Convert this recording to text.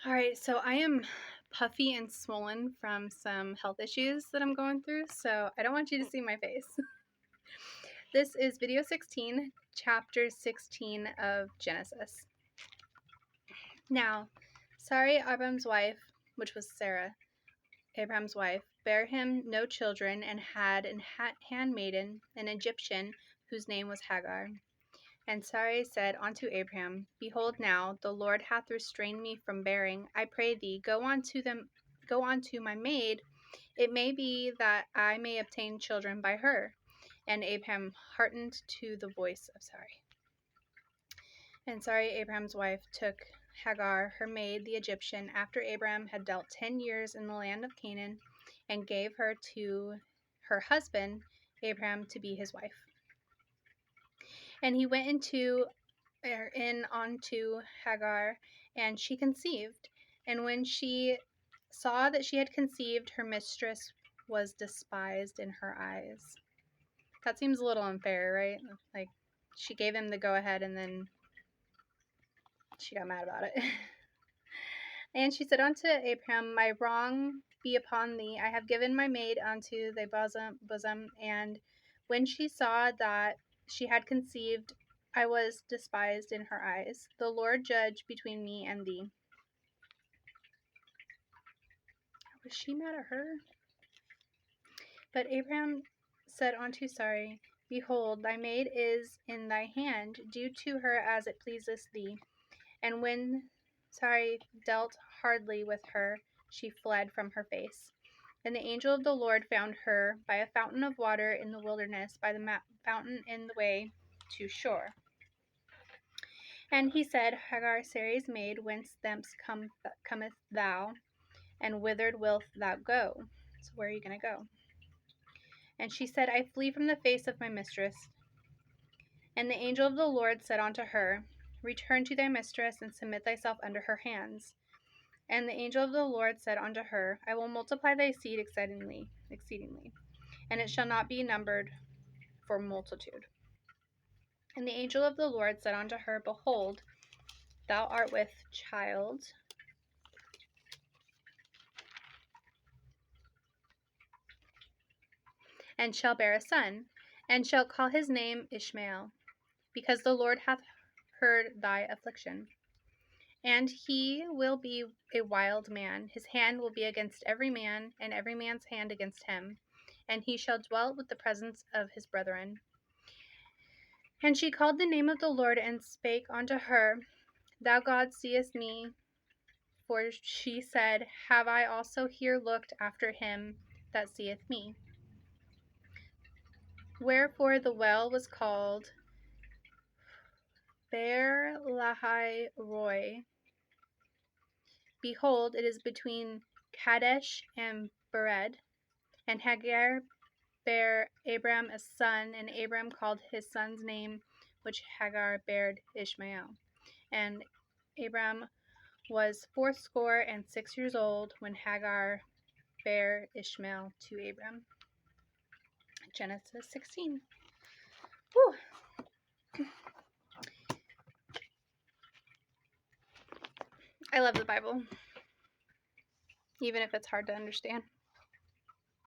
All right, so I am puffy and swollen from some health issues that I'm going through, so I don't want you to see my face. This is video 16, chapter 16 of Genesis. Now, Sarai, Abraham's wife, which was Sarah, Abraham's wife, bare him no children and had an handmaiden, an Egyptian, whose name was Hagar. And Sarai said unto Abraham, Behold now, the Lord hath restrained me from bearing. I pray thee, go unto my maid. It may be that I may obtain children by her. And Abraham hearkened to the voice of Sarai. And Sarai, Abraham's wife, took Hagar, her maid, the Egyptian, after Abraham had dealt 10 years in the land of Canaan, and gave her to her husband, Abraham, to be his wife. And he went in unto Hagar, and she conceived. And when she saw that she had conceived, her mistress was despised in her eyes. That seems a little unfair, right? Like, she gave him the go-ahead, and then she got mad about it. And she said unto Abraham, My wrong be upon thee. I have given my maid unto thy bosom. And when she saw that she had conceived, I was despised in her eyes. The Lord judge between me and thee. Was she mad at her? But Abraham said unto Sarai, Behold, thy maid is in thy hand. Do to her as it pleaseth thee. And when Sarai dealt hardly with her, she fled from her face. And the angel of the Lord found her by a fountain of water in the wilderness, by the fountain in the way to Shur. And he said, Hagar, Sarai's maid, whence thence comest thou, and whither wilt thou go? So where are you going to go? And she said, I flee from the face of my mistress. And the angel of the Lord said unto her, Return to thy mistress, and submit thyself under her hands. And the angel of the Lord said unto her, I will multiply thy seed exceedingly, and it shall not be numbered for multitude. And the angel of the Lord said unto her, Behold, thou art with child, and shall bear a son, and shall call his name Ishmael, because the Lord hath heard thy affliction. And he will be a wild man. His hand will be against every man, and every man's hand against him. And he shall dwell with the presence of his brethren. And she called the name of the Lord, and spake unto her, Thou God seest me. For she said, Have I also here looked after him that seeth me? Wherefore the well was called Beer Lahai Roi. Behold, it is between Kadesh and Bered. And Hagar bare Abram a son, and Abram called his son's name, which Hagar bare Ishmael. And Abram was 86 years old when Hagar bare Ishmael to Abram. Genesis 16. Whew. I love the Bible, even if it's hard to understand.